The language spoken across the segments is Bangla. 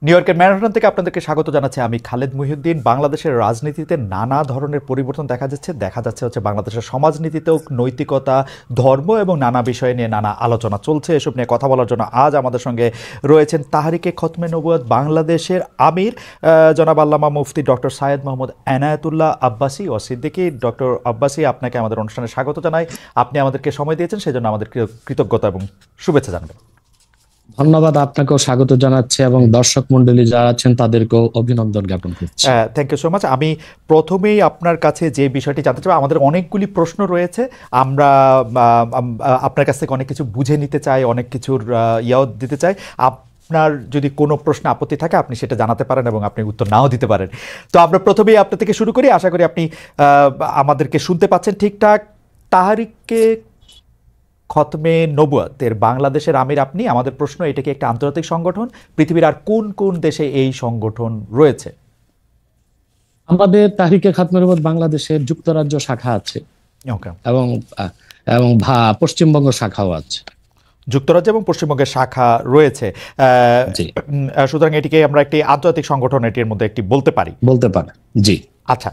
নিউ ইয়র্কের ম্যানহাটন থেকে আপনাদেরকে স্বাগত জানাচ্ছি আমি খালেদ মহিউদ্দিন। বাংলাদেশের রাজনীতিতে নানা ধরনের পরিবর্তন দেখা যাচ্ছে হচ্ছে বাংলাদেশের সমাজনীতিতেও নৈতিকতা, ধর্ম এবং নানা বিষয় নিয়ে নানা আলোচনা চলছে। এসব নিয়ে কথা বলার জন্য আজ আমাদের সঙ্গে রয়েছেন তাহরিকে খতমে নবুয়ত বাংলাদেশের আমির জনাব আল্লামা মুফতি ডক্টর সাইয়েদ মোহাম্মদ এনায়েতুল্লাহ আব্বাসী ও সিদ্দিকী। ডক্টর আব্বাসী, আপনাকে আমাদের অনুষ্ঠানে স্বাগত জানাই। আপনি আমাদেরকে সময় দিয়েছেন, সেজন্য আমাদের কৃতজ্ঞতা এবং শুভেচ্ছা জানাবেন। ধন্যবাদ, আপনাকেও স্বাগত জানাচ্ছি এবং দর্শক মন্ডলী যারা আছেন তাদেরকেও অভিনন্দন জ্ঞাপন করছি। Thank you so much. আমি প্রথমেই আপনার কাছে যে বিষয়টি জানতে চাই, আমাদের অনেকগুলি প্রশ্ন রয়েছে, আমরা আপনার কাছ থেকে অনেক কিছু বুঝে নিতে চাই, অনেক কিছুর ইয়াও দিতে চাই। আপনার যদি কোনো প্রশ্ন আপত্তি থাকে আপনি সেটা জানাতে পারেন এবং আপনি উত্তর নাও দিতে পারেন। তো আমরা প্রথমেই আপনার থেকে শুরু করি, আশা করি আপনি আমাদেরকে শুনতে পাচ্ছেন ঠিকঠাক। তাহরিকে খতমে নবুয়তের বাংলাদেশের আমির আপনি। আমাদের প্রশ্ন, এটা কি একটা আন্তর্জাতিক সংগঠন? পৃথিবীর আর কোন কোন দেশে এই সংগঠন রয়েছে? আমাদের তাহরিকে খতমে নবুয়ত বাংলাদেশের যুক্তরাজ্য শাখা আছে এবং এবং পশ্চিমবঙ্গ শাখাও আছে। যুক্তরাজ্য এবং পশ্চিমবঙ্গের শাখা রয়েছে, সুতরাং এটিকে আমরা একটি আন্তর্জাতিক সংগঠন এটির মধ্যে একটি বলতে পারি। জি। আচ্ছা,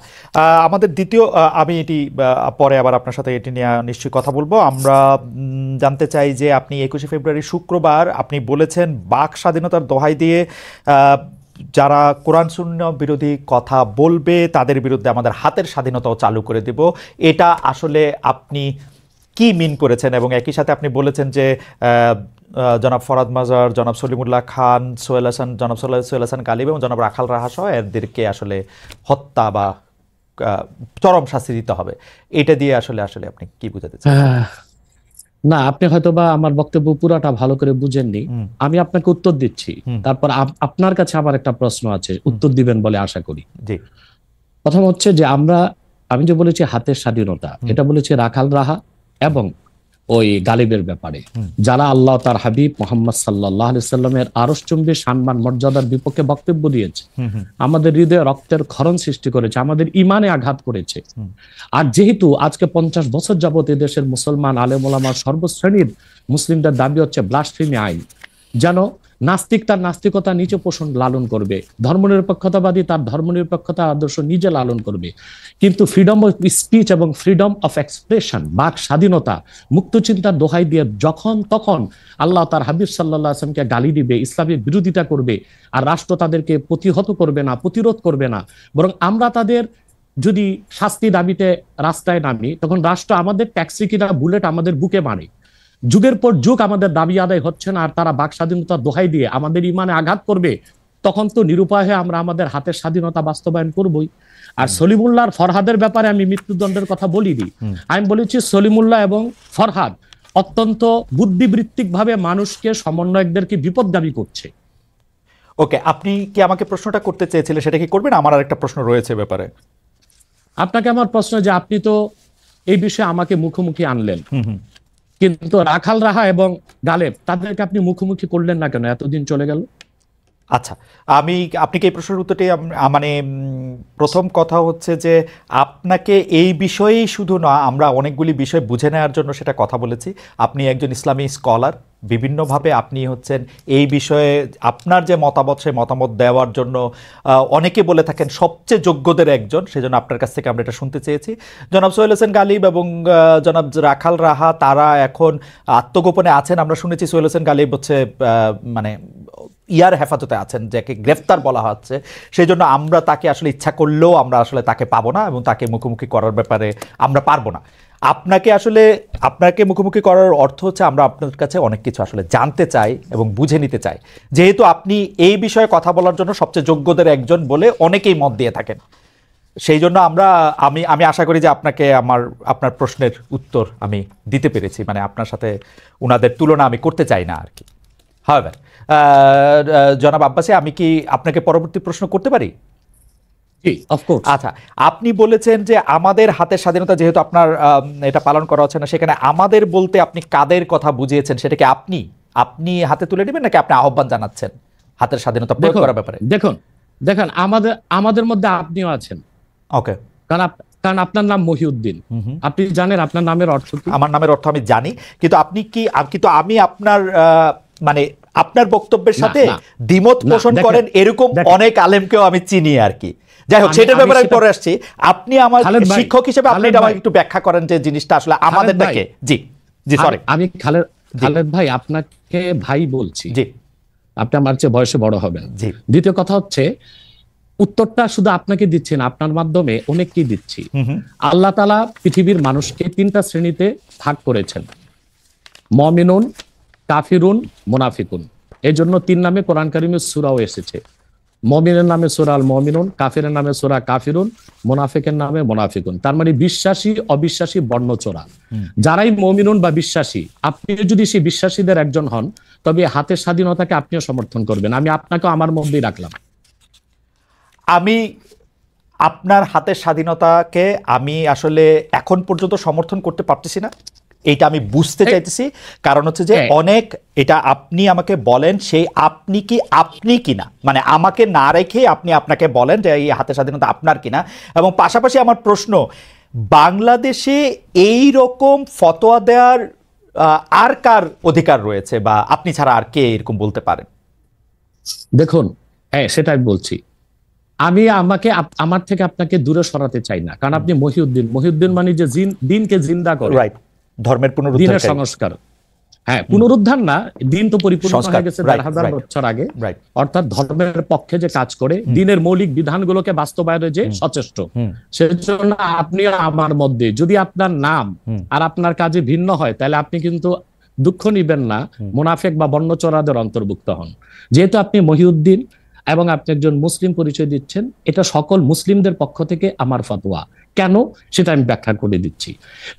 আমাদের দ্বিতীয়, আমি এটি পরে আবার আপনার সাথে এটি নিয়ে নিশ্চয়ই কথা বলবো। আমরা জানতে চাই যে আপনি 21শে ফেব্রুয়ারি শুক্রবার আপনি বলেছেন বাক স্বাধীনতার দোহাই দিয়ে যারা কোরআন সুন্নাহ বিরোধী কথা বলবে তাদের বিরুদ্ধে আমাদের হাতের স্বাধীনতাও চালু করে দেব। এটা আসলে আপনি কি মিন করেছেন? এবং একই সাথে আপনি বলেছেন যে জনাব ফরহাদ মাজার, জনাব সলিমুল্লাহ খান, জনাব সোহেল হাসান গালিব এবং জনাব রাখাল রাহা সহ এদেরকে আসলে হত্যা বা চরম শাস্তি দিতে হবে, এটা দিয়ে আসলে আপনি কি বুঝাতে চান? না, আপনি হয়তোবা আমার বক্তব্য পুরাটা ভালো করে বুঝেননি। আমি আপনাকে উত্তর দিচ্ছি, তারপর আপনার কাছে আমার একটা প্রশ্ন আছে, উত্তর দিবেন বলে আশা করি। জি। প্রথম হচ্ছে যে আমি যে বলেছি হাতের স্বাধীনতা, এটা বলেছি রাখাল রাহা এবং ওই গালিবের ব্যাপারে, যারা আল্লাহ তার হাবিব মোহাম্মদ সাল্লাল্লাহু আলাইহি সাল্লামের আরশচুম্বী সম্মান মর্যাদার বিপক্ষে বক্তব্য দিয়েছে, আমাদের হৃদয়ে রক্তের ক্ষরণ সৃষ্টি করেছে, আমাদের ইমানে আঘাত করেছে। আর যেহেতু আজকে 50 বছর যাবত এদেশের মুসলমান আলেম ওলামা সর্বশ্রেণীর মুসলিমদের দাবি হচ্ছে ব্লাসফেমি আইন, যেন নাস্তিক তার নাস্তিকতা নিচে পোষণ লালন করবে, ধর্মনিরপেক্ষতাবাদী তার ধর্মনিরপেক্ষতা আদর্শ নিজে লালন করবে, কিন্তু ফ্রিডম অফ স্পিচ এবং ফ্রিডম অফ এক্সপ্রেশন, বাক স্বাধীনতা, মুক্ত চিন্তার দোহাই দিয়ে যখন তখন আল্লাহ তার হাবিব সাল্লাল্লাহু আলাইহি ওয়াসাল্লামকে গালি দিবে, ইসলামের বিরোধিতা করবে, আর রাষ্ট্র তাদেরকে প্রতিহত করবে না, প্রতিরোধ করবে না, বরং আমরা তাদের যদি শাস্তি দাবিতে রাস্তায় নামি, তখন রাষ্ট্র আমাদের ট্যাক্সি কিনা বুলেট আমাদের বুকে মারে। যুগের পর যুগ আমাদের দাবি আদায় হচ্ছে না, আর তারা বাক স্বাধীনতার দোহাই দিয়ে আমাদের ইমানে আঘাত করবে, তখন তো নিরুপায় হয়ে আমরা আমাদের হাতের স্বাধীনতা বাস্তবায়ন করবই। আর সলিমুল্লাহ ফরহাদের ব্যাপারে আমি মৃত্যুদণ্ডের কথা বলিনি, আমি বলেছি সলিমুল্লাহ এবং ফরহাদ অত্যন্ত বুদ্ধিবৃত্তিক ভাবে মানুষকে, সমন্বয়কদেরকে বিপদগামী করছে। ওকে, আপনি কি আমাকে প্রশ্নটা করতে চেয়েছিলেন, সেটা কি করবেন? আমার আর একটা প্রশ্ন রয়েছে ব্যাপারে। আপনাকে আমার প্রশ্ন যে আপনি তো এই বিষয়ে আমাকে মুখোমুখি আনলেন, কিন্তু রাখাল রাহা এবং গালেব তাদেরকে আপনি মুখোমুখি করলেন না কেন? এতদিন চলে গেল। আচ্ছা, আপনি কি এই প্রশ্নের উত্তরটি, মানে প্রথম কথা হচ্ছে যে আপনাকে এই বিষয়েই শুধু না, আমরা অনেকগুলি বিষয় বুঝে নেওয়ার জন্য সেটা কথা বলেছি। আপনি একজন ইসলামী স্কলার, বিভিন্নভাবে আপনি হচ্ছেন এই বিষয়ে আপনার যে মতামত, সেই মতামত দেওয়ার জন্য অনেকে বলে থাকেন সবচেয়ে যোগ্যদের একজন, সেজন্য আপনার কাছ থেকে আমরা এটা শুনতে চেয়েছি। জনাব সোহেল হাসান গালিব এবং জনাব রাখাল রাহা তারা এখন আত্মগোপনে আছেন। আমরা শুনেছি সোহেল হাসান গালিব হচ্ছে মানে ইয়ার হেফাজতে আছেন, যাকে গ্রেফতার বলা হচ্ছে। সেই জন্য আমরা তাকে আসলে ইচ্ছা করলেও আমরা আসলে তাকে পাবো না এবং তাকে মুখোমুখি করার ব্যাপারে আমরা পারবো না। আপনাকে মুখোমুখি করার অর্থ হচ্ছে আমরা আপনার কাছে অনেক কিছু আসলে জানতে চাই এবং বুঝে নিতে চাই, যেহেতু আপনি এই বিষয়ে কথা বলার জন্য সবচেয়ে যোগ্যদের একজন বলে অনেকেই মত দিয়ে থাকেন। সেই জন্য আমি আশা করি যে আপনার প্রশ্নের উত্তর আমি দিতে পেরেছি, মানে আপনার সাথে ওনাদের তুলনা আমি করতে চাই না আর কি। হাওয়েভার, জনাব আব্বাসী, আমি কি আপনাকে পরবর্তী প্রশ্ন করতে পারি? আচ্ছা, আপনি বলেছেন যে আমাদের হাতের স্বাধীনতা যেহেতু আপনার এটা পালন করা হচ্ছে না, সেখানে আমাদের বলতে আপনি কাদের কথা বুঝিয়েছেন? সেটাকে আপনি হাতে তুলে নেবেন নাকি আপনি আহ্বান জানাচ্ছেন হাতের স্বাধীনতা প্রয়োগ করার ব্যাপারে? দেখুন, আমাদের মধ্যে আপনিও আছেন। ওকে, কারণ আপনার নাম মহিউদ্দিন, আপনি জানেন আপনার নামের অর্থ কি? আমার নামের অর্থ আমি জানি, কিন্তু আমি আপনার মানে আপনার বক্তব্যের না, সাথে না, দ্বিমত না, পোষণ দেখেন, করেন এরকম দেখেন। অনেক আলেমকেও আমি চিনি আর কি। যাই হোক, আমি- সেটার আমি ব্যাপারে আমি সেটা- পরে আসছি। আপনি আমার খালেদ ভাই, শিক্ষক হিসেবে আপনি খালেদ এটা আমাকে ভাই, একটু ব্যাখ্যা করেন যে জিনিসটা আসলে আমাদেরটাকে। জি জি, সরি। আমি খালেদ ভাই আপনাকে ভাই বলছি, জি আপনি আমার চেয়ে বয়সে বড় হবেন। জি। দ্বিতীয় কথা হচ্ছে, উত্তরটা শুধু আপনাকে দিচ্ছি না, আপনার মাধ্যমে অনেককেই দিচ্ছি। আল্লাহ তাআলা পৃথিবীর মানুষকে 3টা শ্রেণীতে ভাগ করেছেন: মুমিনুন, কাফিরুন, মুনাফিকুন। এই জন্য 3 নামে কোরআন কারিমে সূরাও এসেছে। মুমিনের নামে সূরা আল মুমিনুন, কাফিরের নামে সূরা কাফিরুন, মুনাফিকের নামে মুনাফিকুন। তার মানে বিশ্বাসী অবিশ্বাসী বর্ণচোরা। যারাই মুমিনুন বা বিশ্বাসী, আপনি যদি সেই বিশ্বাসীদের একজন হন, তবে হাতের স্বাধীনতাকে আপনিও সমর্থন করবেন। আমি আপনাকেও আমার মধ্যেই রাখলাম। আমি আপনার হাতের স্বাধীনতাকে আমি আসলে এখন পর্যন্ত সমর্থন করতে পারতেছি না, এইটা আমি বুঝতে চাইতেছি। কারণ হচ্ছে যে অনেক, এটা আপনি আমাকে বলেন সেই আপনি কিনা, মানে আমাকে না রেখে আপনি আপনাকে বলেন যে এই হাতের স্বাধীনতা আপনার কিনা। এবং পাশাপাশি আমার প্রশ্ন, বাংলাদেশে এই রকম ফতোয়া দেওয়ার আর কার অধিকার রয়েছে, বা আপনি ছাড়া আর কে এরকম বলতে পারেন? দেখুন, হ্যাঁ সেটাই বলছি। আমি আমার থেকে আপনাকে দূরে সরাতে চাই না, কারণ আপনি মহিউদ্দিন মানে যে দিনকে জিন্দা করে, রাইট, ধর্মের দিনের পুনরুদ্ধার। সংস্কার। হ্যাঁ, পুনরুদ্ধার না, দিন তো পরিপূর্ণ সংস্কার, হয়ে গেছে right, 1000 right, বছর আগে। right. অর্থাৎ ধর্মের পক্ষে যে কাজ করে, দিনের মৌলিক বিধানগুলোকে বাস্তবায়নে যে সচেষ্ট, সেজন্য আপনি আমার মধ্যে যদি আপনার নাম আর আপনার কাজে ভিন্ন হয়, তাহলে আপনি কিন্তু দুঃখ নিবেন না, মুনাফিক বা বর্ণচোরাদের অন্তর্ভুক্ত হন। যেহেতু আপনি মহিউদ্দিন এবং আপনি একজন মুসলিম পরিচয় দিচ্ছেন, এটা সকল মুসলিমদের পক্ষ থেকে আমার ফতোয়া। কেন, সেটা আমি ব্যাখ্যা করে দিচ্ছি।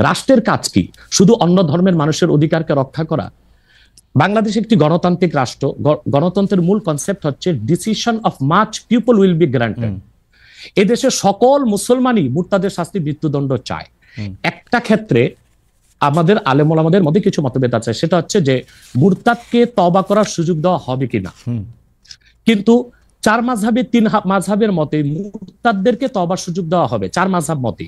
রাষ্ট্রের কাজ কি? শুধু অন্য ধর্মের মানুষের অধিকারকে রক্ষা করা? বাংলাদেশ একটি গণতান্ত্রিক রাষ্ট্র। গণতন্ত্রের মূল কনসেপ্ট হচ্ছে decision of much people will be granted. এদেশে সকল মুসলমানই মুরতাদের শাস্তি, মৃত্যুদণ্ড চায়। একটা ক্ষেত্রে আমাদের আলেমুলামাদের মধ্যে কিছু মতভেদ আছে, সেটা হচ্ছে যে মুরতাদকে তওবা করার সুযোগ দেওয়া হবে কিনা। কিন্তু 4 মাযহাবে 3 মাযহাবের মতে মুরতাদদেরকে তওবার সুযোগ দেওয়া হবে, 4 মাযহাব মতে।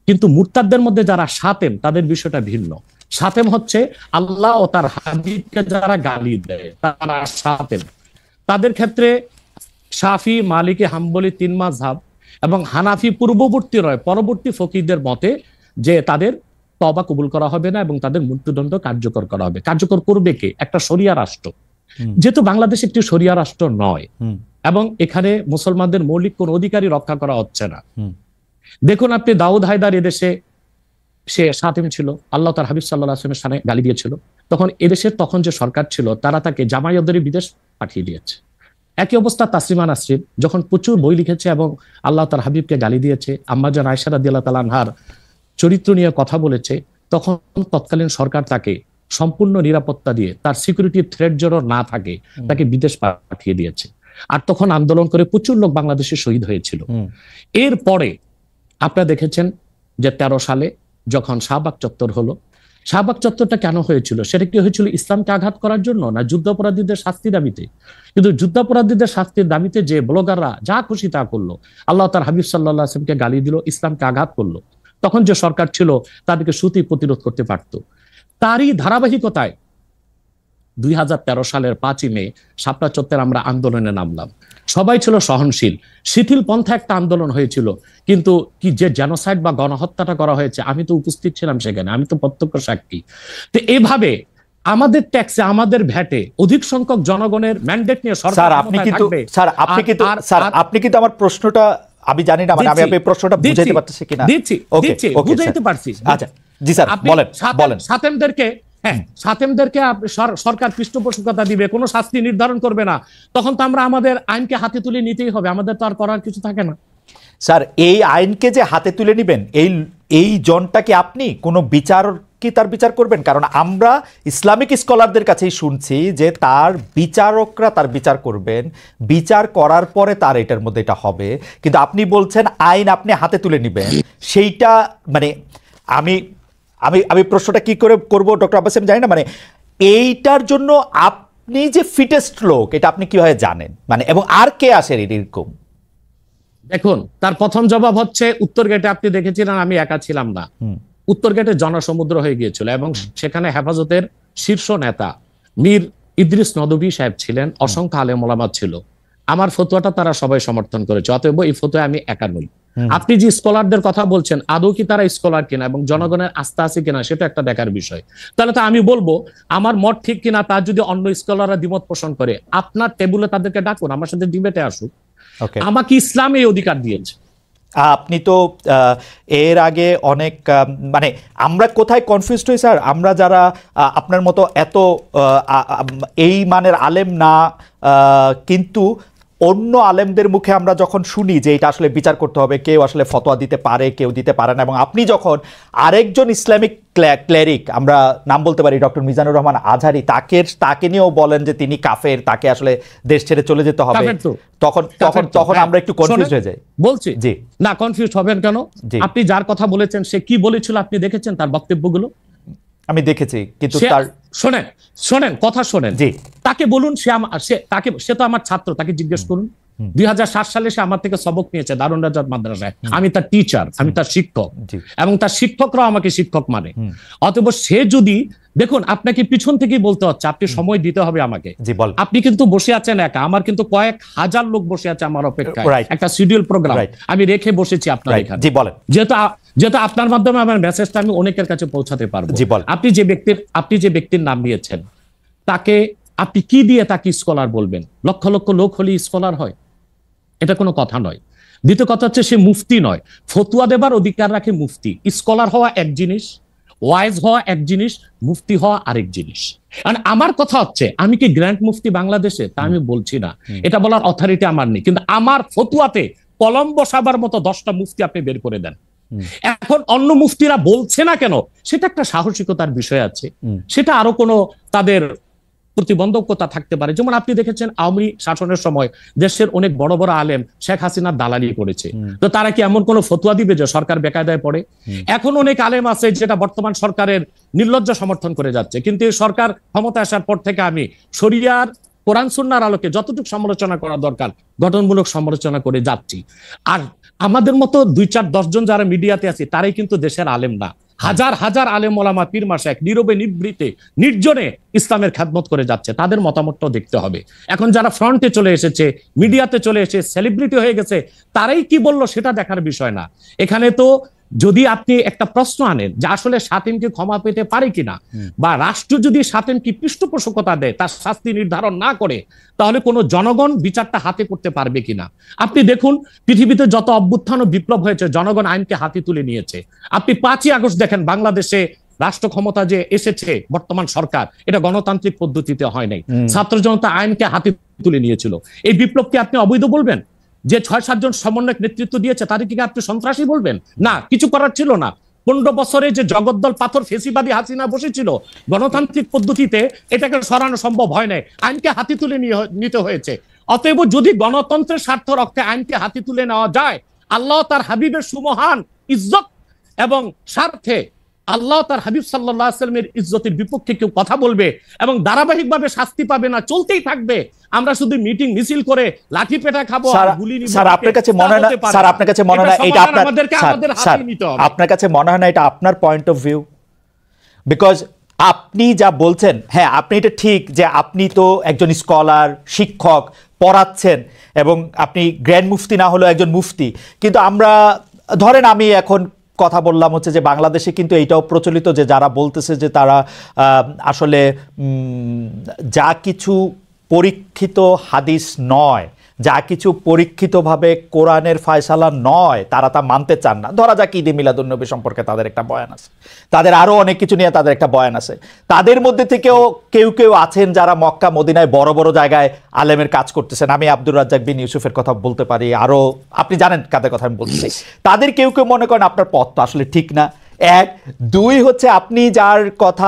কিন্তু মুরতাদদের মধ্যে যারা শাতেম, তাদের বিষয়টা ভিন্ন। শাতেম হচ্ছে আল্লাহ ও তার হাবিবকে যারা গালি দেয়, তারা শাতেম। তাদের ক্ষেত্রে শাফি, মালিকি, হাম্বলি 3 মাযহাব এবং হানাফি পূর্ববর্তী রয় পরবর্তী ফকিহদের মতে যে তাদের তওবা কবুল করা হবে না এবং তাদের মৃত্যুদণ্ড কার্যকর করা হবে। কার্যকর করবে কে? একটা শরিয়া রাষ্ট্র। যেহেতু বাংলাদেশ একটি শরিয়া রাষ্ট্র নয় এবং এখানে মুসলমানদের মৌলিক কোন অধিকারই রক্ষা করা হচ্ছে না। দেখুন, আপনি দাউদ হায়দার এদেশে সে শাতিম ছিল, আল্লাহ তার হাবিব সাল্লাল্লাহু আলাইহি ওয়াসাল্লামের সামনে গালি দিয়েছিল। তখন এদেশের তখন যে সরকার ছিল, তারা তাকে জামায়াতদের বিদেশ পাঠিয়ে দিয়েছে। একই অবস্থা তাসলিমা নাসরিন, যখন প্রচুর বই লিখেছে এবং আল্লাহ তার হাবিবকে গালি দিয়েছে, আম্মাজান আয়েশা রাদিয়াল্লাহু তাআলা আনহার চরিত্র নিয়ে কথা বলেছে, তখন তৎকালীন সরকার তাকে সম্পূর্ণ নিরাপত্তা দিয়ে, তার সিকিউরিটি থ্রেট যেন না থাকে, তাকে বিদেশ পাঠিয়ে দিয়েছে। আর তখন আন্দোলন করে প্রচুর লোক বাংলাদেশে শহীদ হয়েছিল। এরপরে আপনারা দেখেছেন যে 13 সালে যখন শাহবাগ চত্বর হলো, শাহবাগ চত্বরটা কেন হয়েছিল? সেটা কি হয়েছিল ইসলামকে আঘাত করার জন্য, না যুদ্ধাপরাধীদের শাস্তি দাবিতে? কিন্তু যুদ্ধাপরাধীদের শাস্তির দাবিতে যে ব্লগাররা যা খুশি তা করলো, আল্লাহ তার হাবিব সাল্লাল্লাহু আলাইহি ওয়াসাল্লামকে গালি দিল, ইসলামকে আঘাত করলো, তখন যে সরকার ছিল তাদেরকে সুতি প্রতিরোধ করতে পারত। তারই ধারাবাহিকতায় 2013 সালের 5ই মে শাপলা চত্বরে আমরা আন্দোলনে নামলাম। সবাই ছিল সহনশীল, শিথিল পন্থা একটা আন্দোলন হয়েছিল। কিন্তু কি যে জেনোসাইড বা গণহত্যাটা করা হয়েছে, আমি তো উপস্থিত ছিলাম সেখানে, আমি তো প্রত্যক্ষ সাক্ষী। তো এভাবে আমাদের ট্যাক্সে, আমাদের ভ্যাটে অধিক সংখ্যক জনগণের ম্যান্ডেট নিয়ে সরকার আপনি কিন্তু আমার প্রশ্নটা, আমি জানি না, মানে আমি আপনার প্রশ্নটা বুঝাইতে পারতেছি কিনা। দিচ্ছি, বুঝাইতে পারছি। আচ্ছা জি স্যার, বলেন। সাতেমদেরকে সরকার পৃষ্ঠপোষকতা দিবে, কোনো শাস্তি নির্ধারণ করবে না, তখন তো আমরা আমাদের আইনকে হাতে তুলে নিতেই হবে, আমাদের তো আর করার কিছু থাকে না। স্যার, এই আইনকে যে হাতে তুলে নিবেন, এই জনটাকে আপনি কোনো বিচার কি তার বিচার করবেন? কারণ আমরা ইসলামিক স্কলারদের কাছেই শুনছি যে তার বিচারকরা তার বিচার করবেন, বিচার করার পরে তার এটার মধ্যে এটা হবে। কিন্তু আপনি বলছেন আইন আপনি হাতে তুলে নিবেন, সেইটা মানে আমি আমি আমি প্রশ্নটা কি করে করব ডক্টর আব্বাস, আমি জানি না, মানে এইটার জন্য আপনি যে ফিটেস্ট লোক, এটা আপনি কিভাবে জানেন, মানে এবং আর কে আসে এরকম? দেখুন, তার প্রথম জবাব হচ্ছে উত্তর গেটে আপনি দেখেছিলেন আমি একা ছিলাম না। উত্তর গেটে জনসমুদ্র হয়ে গিয়েছিল এবং সেখানে হেফাজতের শীর্ষ নেতা মীর ইদ্রিস নদভী সাহেব ছিলেন, অসংখ্য আলেম ওলামা ছিল। আমার ফতোয়াটা তারা সবাই সমর্থন করেছে, অতএব এই ফতোয়া আমি একা নই। আপনি যে স্কলারদের কথা বলছেন, আদৌ কি তারা স্কলার কিনা এবং জনগণের আস্থা আছে কিনা সেটা একটা দেখার বিষয়। তাহলে তো আমি বলবো আমার মত ঠিক কিনা, তার যদি অন্য স্কলাররা দ্বিমত পোষণ করে, আপনার টেবিলে তাদেরকে ডাকুন, আমার সাথে ডিবেটে আসুক। আমাকে ইসলাম এই অধিকার দিয়েছে। আপনি তো এর আগে অনেক মানে আমরা কোথায় কনফিউজড হই স্যার, আমরা যারা আপনার মতো এত এই মানের আলেম না, কিন্তু অন্য আলেমদের মুখে আমরা যখন শুনি যে এটা আসলে বিচার করতে হবে, কেউ আসলে ফতোয়া দিতে পারে, কেউ দিতে পারে না, এবং আপনি যখন আরেকজন ইসলামিক ক্লেরিক, আমরা নাম বলতে পারি ডক্টর মিজানুর রহমান আজহারি, তাকে নিয়েও বলেন যে তিনি কাফের, তাকে আসলে দেশ ছেড়ে চলে যেতে হবে, তখন আমরা একটু কনফিউজ হয়ে যাই। বলছি জি না, কনফিউজ হবেন কেন? আপনি যার কথা বলেছেন সে কি বলেছিল আপনি দেখেছেন তার বক্তব্যগুলো? আমি দেখেছি, কিন্তু তার শোনেন কথা শোনেন। জি, তাকে বলুন, সে তো আমার ছাত্র, তাকে জিজ্ঞেস করুন। 2007 সালে সে আমার থেকে সবক নিয়েছে দারুন রাজাত মাদ্রাসায়। আমি তার টিচার, আমি তার শিক্ষক, এবং তার শিক্ষকরাও আমাকে শিক্ষক মানে। অতএব সে যদি, দেখুন আপনাকে পিছন থেকেই বলতে হচ্ছে, আপনি সময় দিতে হবে আমাকে। আপনি কিন্তু বসে আছেন একা, আমার কিন্তু কয়েক হাজার লোক বসে আছে আমার অপেক্ষায়, একটা শিডিউল প্রোগ্রাম আমি রেখে বসেছি আপনার এখানে। যেহেতু আপনার মাধ্যমে আমার মেসেজটা আমি অনেকের কাছে পৌঁছাতে পারবো। আপনি যে ব্যক্তির নাম নিয়েছেন, তাকে আপনি কি দিয়ে তাকে স্কলার বলবেন? লক্ষ লক্ষ লোক হলে স্কলার হয়? এটা কোনো কথা নয়। দ্বিতীয় কথা হচ্ছে সে মুফতি নয়, ফতুয়া দেবার অধিকার রাখে মুফতি। স্কলার হওয়া এক জিনিস, ওয়াইজ হওয়া এক জিনিস, মুফতি হওয়া আরেক জিনিস। আমার কথা হচ্ছে, আমি কি গ্র্যান্ড মুফতি বাংলাদেশে তা আমি বলছি না, এটা বলার অথরিটি আমার নেই, কিন্তু আমার ফতুয়াতে কলম বসাবার মতো 10টা মুফতি আপনি বের করে দেন। এখন অন্য মুফতিরা বলছে না কেন, সেটা একটা সাহসিকতার বিষয় আছে, সেটা আরো কোনো তাদের প্রতিবন্ধকতা থাকতে পারে। যেমন আপনি দেখেছেন আওয়ামী শাসনের সময় দেশের অনেক বড় বড় আলেম শেখ হাসিনার দালালি করেছে, তো তারা কি এমন কোন ফতোয়া দিবে যে সরকার বেকায়দায় পড়ে? এখন অনেক আলেম আছে যেটা বর্তমান সরকারের নির্লজ্জ সমর্থন করে যাচ্ছে, কিন্তু এই সরকার ক্ষমতা আসার পর থেকে আমি শরিয়ার কোরআন সুন্নাহর আলোকে যতটুকু সমালোচনা করা দরকার গঠনমূলক সমালোচনা করে যাচ্ছি। আর আমাদের মতো 2-4-10 জন যারা মিডিয়াতে আছে তারাই কিন্তু দেশের আলেম না, হাজার হাজার আলেম ওলামা পীর মাশায়েখ নীরবে নিভৃতে নির্জনে ইসলামের খেদমত করে যাচ্ছে, তাদের মতামতটাও দেখতে হবে। এখন যারা ফ্রন্টে চলে এসেছে, মিডিয়াতে চলে এসে সেলিব্রিটি হয়ে গেছে, তারাই কি বললো সেটা দেখার বিষয় না। এখানে তো যদি আপনি একটা প্রশ্ন আনেন যে আসলে শাতিমকে ক্ষমা পেতে পারে কিনা, বা রাষ্ট্র যদি শাতিমকে পৃষ্ঠপোষকতা দেয়, তার শাস্তি নির্ধারণ না করে, তাহলে কোনো জনগণ বিচারটা হাতে করতে পারবে কিনা? আপনি দেখুন পৃথিবীতে যত অভ্যুত্থান ও বিপ্লব হয়েছে, জনগণ আইনকে হাতে তুলে নিয়েছে। আপনি 5ই আগস্ট দেখেন, বাংলাদেশে রাষ্ট্র ক্ষমতা যে এসেছে বর্তমান সরকার, এটা গণতান্ত্রিক পদ্ধতিতে হয় নাই, ছাত্র জনতা আইনকে হাতে তুলে নিয়েছিল। এই বিপ্লবকে আপনি অবৈধ বলবেন? যে 6-7 জন সমন্বয়ক নেতৃত্ব দিয়েছে তাদেরকে কি আপনি সন্ত্রাসী বলবেন? না, কিছু করার ছিল না। 15 বছরে যে জগদ্দল পাথর ফেসিবাদী হাসিনা বসেছিল, গণতান্ত্রিক পদ্ধতিতে এটাকে সরানো সম্ভব হয় নাই, আইনকে হাতে তুলে নিতে হয়েছে। অতএব যদি গণতন্ত্রের স্বার্থ রক্ষে আইনকে হাতে তুলে নেওয়া যায়, আল্লাহ তার হাবিবের সুমহান ইজ্জত এবং স্বার্থে আল্লাহ তার হাবিব সাল্লাল্লাহু আলাইহি ওয়াসাল্লামের ইজ্জতের বিপক্ষে কেউ কথা বলবে এবং ধারাবাহিকভাবে শাস্তি পাবে না, চলতেই থাকবে, আমরা শুধু মিটিং মিছিল করে লাঠি পেটা খাবো আর গুলি নিব। স্যার আপনার কাছে মনে হয় না, স্যার আপনার কাছে মনে হয় না এটা আপনার কাছে মনে হয় না এটা আপনার পয়েন্ট অফ ভিউ? বিকজ আপনি যা বলছেন, হ্যাঁ আপনি এটা ঠিক যে আপনি তো একজন স্কলার, শিক্ষক, পড়াচ্ছেন, এবং আপনি গ্র্যান্ড মুফতি না হলেও একজন মুফতি, কিন্তু আমরা ধরেন আমি এখন কথা বললাম হচ্ছে যে বাংলাদেশে কিন্তু এইটাও প্রচলিত যে যারা বলতেছে যে তারা আসলে যা কিছু পরীক্ষিত হাদিস নয়, যা কিছু পরীক্ষিতভাবে কোরআনের ফয়সালা নয়, তারা তা মানতে চান না। ধরা যাক ঈদে মিলাদুন্নবী সম্পর্কে তাদের একটা বয়ান আছে, তাদের আরও অনেক কিছু নিয়ে তাদের একটা বয়ান আছে। তাদের মধ্যে থেকেও কেউ কেউ আছেন যারা মক্কা মদিনায় বড় বড় জায়গায় আলেমের কাজ করতেছেন। আমি আব্দুর রাজ্জাক বিন ইউসুফের কথা বলতে পারি, আরও আপনি জানেন কাদের কথা আমি বলছি। তাদের কেউ কেউ মনে করেন আপনার পথ তো আসলে ঠিক না। 1, 2 হচ্ছে আপনি যার কথা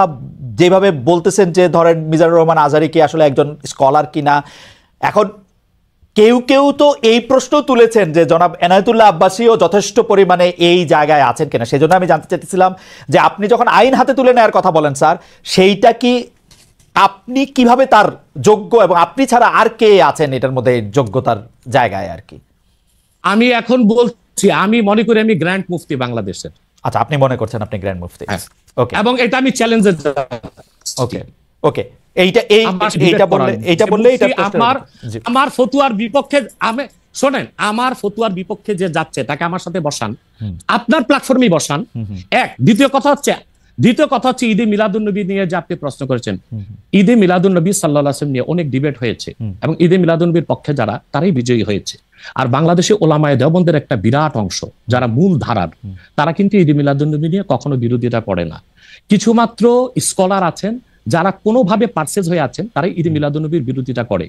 যেভাবে বলতেছেন যে ধরেন মিজানুর রহমান আজহারি কি আসলে একজন স্কলার কিনা। এখন কেউ কেউ তো এই প্রশ্ন তুলেছেন যে জনাব এনায়েতুল্লাহ আব্বাসীও যথেষ্ট পরিমাণে এই জায়গায় আছেন কিনা। সেই জন্য আমি জানতে চাইতেছিলাম যে আপনি যখন আইন হাতে তুলে নেওয়ার কথা বলেন স্যার, সেইটা কি আপনি কিভাবে তার যোগ্য, এবং আপনি ছাড়া আর কে আছেন এটার মধ্যে যোগ্যতার জায়গায় আর কি? আমি এখন বলছি, আমি মনে করি আমি গ্র্যান্ড মুফতি বাংলাদেশের। আচ্ছা, আপনি মনে করছেন আপনি গ্র্যান্ড মুফতি? ওকে, এবং এটা আমি চ্যালেঞ্জে। ওকে, ওকে, এইটা আমার সাথে debate করার নেই। এইটা বললে এটা আমার ফতুয়ার বিপক্ষে শোনেন, আমার ফতুয়ার বিপক্ষে যে যাচ্ছে তাকে আমার সাথে বসান, আপনার প্ল্যাটফর্মে বসান। দ্বিতীয় কথা হচ্ছে ঈদে মিলাদুন্নবী নিয়ে যে আপনি প্রশ্ন করেছেন, ঈদে মিলাদুন্নবী সাল্লাল্লাহু আলাইহি ওয়াসাল্লাম নিয়ে অনেক ডিবেট হয়েছে এবং ঈদে মিলাদুন্নবীর পক্ষে যারা, তারাই বিজয়ী হয়েছে। আর বাংলাদেশে ওলামায়ে দেওবন্দের একটা বিরাট অংশ যারা মূল ধারার, তারা কিন্তু ঈদে মিলাদুন্নবী নিয়ে কখনো বিরোধিতা করে না। কিছু মাত্র স্কলার আছেন যারা কোনোভাবে পারসেজ হয়ে আছেন, তারাই ঈদে মিলাদুন্নবীর বিরোধিতা করে।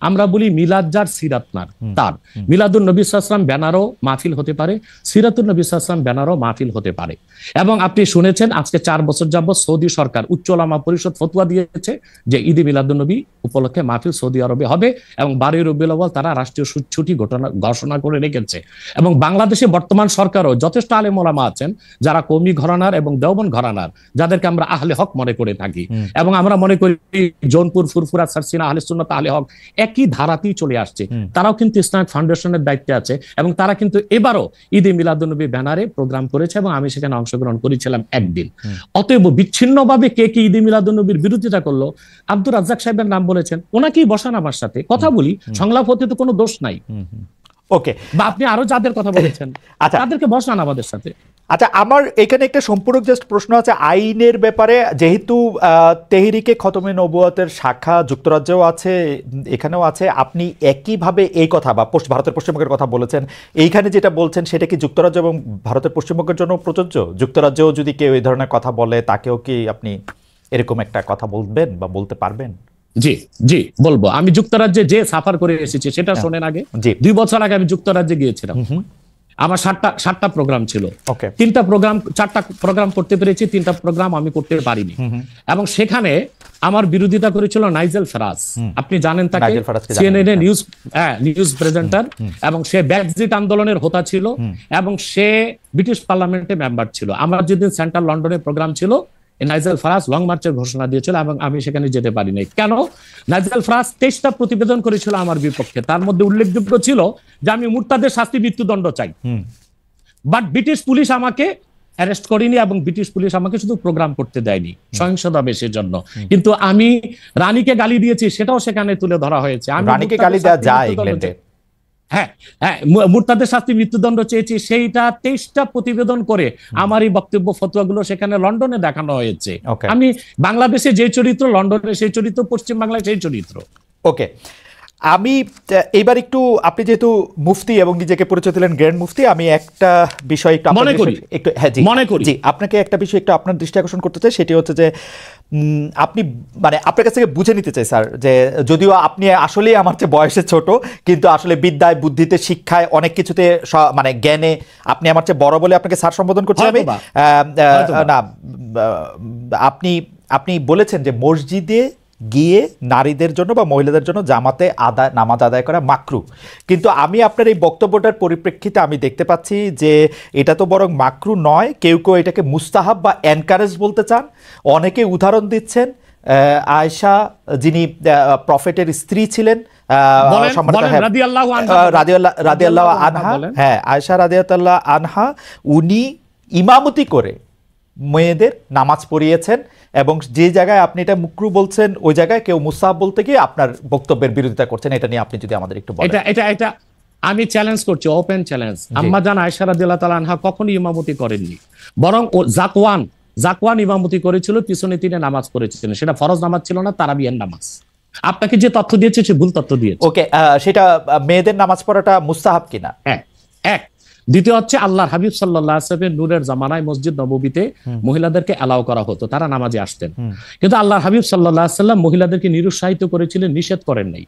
আমরা বলি মিলাদ যার সিরাত নার তার, মিলাদুন নবী সাল্লাল্লাহু আলাইহি ওয়াসাল্লাম ব্যানারও মাহফিল হতে পারে, সিরাতুন নবী সাল্লাল্লাহু আলাইহি ওয়াসাল্লাম ব্যানারও মাহফিল হতে পারে। এবং আপনি শুনেছেন আজকে 4 বছর যাবত সৌদি সরকার উচ্চ ওলামা পরিষদ ফতোয়া দিয়েছে যে ঈদে মিলাদুন নবী উপলক্ষে মাহফিল সৌদি আরবে হবে এবং 12 রবিউল আউয়াল তারা রাষ্ট্রীয় ছুটি ঘোষণা করে রেখেছে। এবং বাংলাদেশে বর্তমান সরকারও যথেষ্ট আলেম ওলামা আছেন যারা কওমি ঘরানার এবং দেওবন্দ ঘরানার, যাদেরকে আমরা আহলে হক মনে করে থাকি এবং আমরা মনে করি জৌনপুর, ফুরফুরা, সারসিনা, আহলে সুন্নাত, আহলে হক একই ধারাতেই চলে আসছে। তারাও কিন্তু ইসলামিক ফাউন্ডেশনের দায়িত্বে আছে এবং তারা কিন্তু এবারও ঈদে মিলাদুন্নবী ব্যানারে প্রোগ্রাম করেছে এবং আমি সেখানে অংশগ্রহণ করেছিলাম একদিন। অতএব বিচ্ছিন্নভাবে কে কে ঈদে মিলাদুন্নবীর বিরোধিতা করলো, আব্দুর রাজ্জাক সাহেবের নাম বলেছেন, ওনাকেই বসান আমার সাথে কথা বলি, সংলাপ হতে তো কোনো দোষ নাই। ওকে, বা আপনি আরো যাদের কথা বলেছেন তাদেরকে বসান আমাদের সাথে। আচ্ছা, আমার এখানে একটা সম্পূরক জাস্ট প্রশ্ন আছে আইনের ব্যাপারে। যেহেতু তেহরিকে খতমে নবুয়তের শাখা যুক্তরাজ্যেও আছে, এখানেও আছে, আপনি একইভাবে এই কথা বা ভারতের পশ্চিমবঙ্গের কথা বলেছেন, এইখানে যেটা বলছেন সেটা কি যুক্তরাজ্য এবং ভারতের পশ্চিমবঙ্গের জন্য প্রযোজ্য? যুক্তরাজ্যেও যদি কেউ এই ধরনের কথা বলে তাকেও কি আপনি এরকম একটা কথা বলবেন বা বলতে পারবেন? জি জি বলবো। আমি যুক্তরাজ্যে যে সাফার করে এসেছি সেটা শোনেন আগে। 2 বছর আগে আমি যুক্তরাজ্যে গিয়েছিলাম। আমার 7টা প্রোগ্রাম ছিল। 4টা প্রোগ্রাম করতে পেরেছি, 3টা প্রোগ্রাম আমি করতে পারিনি। এবং সেখানে আমার বিরোধিতা করেছিল নাইজেল ফারাজ। আপনি জানেন তাকে, সিএনএন নিউজ প্রেজেন্টার, এবং সে ব্রেক্সিট আন্দোলনের হোতা ছিল এবং সে ব্রিটিশ পার্লামেন্টে মেম্বার ছিল। আমার যেদিন সেন্ট্রাল লন্ডনে প্রোগ্রাম ছিল, নাইজেল ফারাজ লং মার্চের ঘোষণা দিয়েছিল এবং আমি সেখানে যেতে পারিনি। কেন? নাইজেল ফারাজ 23টা প্রতিবেদন করেছিল আমার বিপক্ষে, তার মধ্যে উল্লেখযোগ্য ছিল যে আমি মুরতাদের শাস্তি মৃত্যুদণ্ড চাই। বাট ব্রিটিশ পুলিশ আমাকে অ্যারেস্ট করেনি এবং ব্রিটিশ পুলিশ আমাকে শুধু প্রোগ্রাম করতে দেয়নি সহিংসতা বেশের জন্য। কিন্তু আমি রানীকে গালি দিয়েছি, সেটাও সেখানে তুলে ধরা হয়েছে। আমি রানীকে গালি দেওয়া যায় ইংল্যান্ডে? হ্যাঁ, মুরতাদের শাস্তি মৃত্যুদণ্ড চেয়েছি, সেইটা 23টা প্রতিবেদন করে আমার এই বক্তব্য ফতোয়াগুলো সেখানে লন্ডনে দেখানো হয়েছে। আমি বাংলাদেশে যে চরিত্র, লন্ডনে সেই চরিত্র, পশ্চিম বাংলায় সেই চরিত্র। ওকে, আমি এবার একটু, আপনি যেহেতু মুফতি এবং নিজেকে পরিচয় দিলেন গ্র্যান্ড মুফতি, আমি একটা বিষয় একটু মনে করি আপনাকে একটা বিষয় একটু আপনার দৃষ্টি আকর্ষণ করতে চাই। সেটি হচ্ছে যে আপনি মানে আপনার কাছ থেকে বুঝে নিতে চাই স্যার, যে যদিও আপনি আসলেই আমার চেয়ে বয়সে ছোট, কিন্তু আসলে বিদ্যায়, বুদ্ধিতে, শিক্ষায়, অনেক কিছুতে, মানে জ্ঞানে আপনি আমার চেয়ে বড় বলে আপনাকে স্যার সম্বোধন করছি আমি। না, আপনি বলেছেন যে মসজিদে গিয়ে নারীদের জন্য বা মহিলাদের জন্য জামাতে নামাজ আদায় করা মাকরু। কিন্তু আমি আপনার এই বক্তব্যটার পরিপ্রেক্ষিতে আমি দেখতে পাচ্ছি যে এটা তো বরং মাকরু নয়, কেউ কেউ এটাকে মুস্তাহাব বা এনকারেজ বলতে চান। অনেকে উদাহরণ দিচ্ছেন আয়েশা, যিনি প্রফেটের স্ত্রী ছিলেন, রাদিয়াল্লাহু আনহা, হ্যাঁ আয়েশা রাদিয়াল্লাহু আনহা, উনি ইমামতি করে মেয়েদের নামাজ পড়িয়েছেন এবং যে জায়গায় আপনি এটা মুকরু বলছেন ওই জায়গায় কেউ মুস্তাহাব বলতে গিয়ে আপনার বক্তব্যের বিরোধিতা করছেন। এটা নিয়ে আপনি যদি আমাদের একটু বলেন। এটা আমি চ্যালেঞ্জ করছি, ওপেন চ্যালেঞ্জ। আম্মা জান আয়েশা রাদিয়াল্লাহু তাআলা আনহা কখনোই ইমামতি করেননি, বরং জাকওয়ান ইমামতি করেছিল, পিছনে তিনি নামাজ পড়েছিলেন। সেটা ফরজ নামাজ ছিল না, তারাবিয়ার নামাজ। আপনাকে যে তথ্য দিয়েছে সে ভুল তথ্য দিয়েছে। ওকে, সেটা মেয়েদের নামাজ পড়াটা মুস্তাহাব কিনা? এক। দ্বিতীয় হচ্ছে আল্লাহর হাবিব সাল্লাল্লাহু আলাইহি ওয়াসাল্লামের নূরের জামানায় মসজিদ নববীতে মহিলাদেরকে অ্যালাউ করা হতো, তারা নামাজে আসতেন। কিন্তু আল্লাহর হাবিব সাল্লাল্লাহু আলাইহি ওয়াসাল্লাম মহিলাদেরকে নিরুৎসাহিত করেছিলেন, নিষেধ করেন নাই।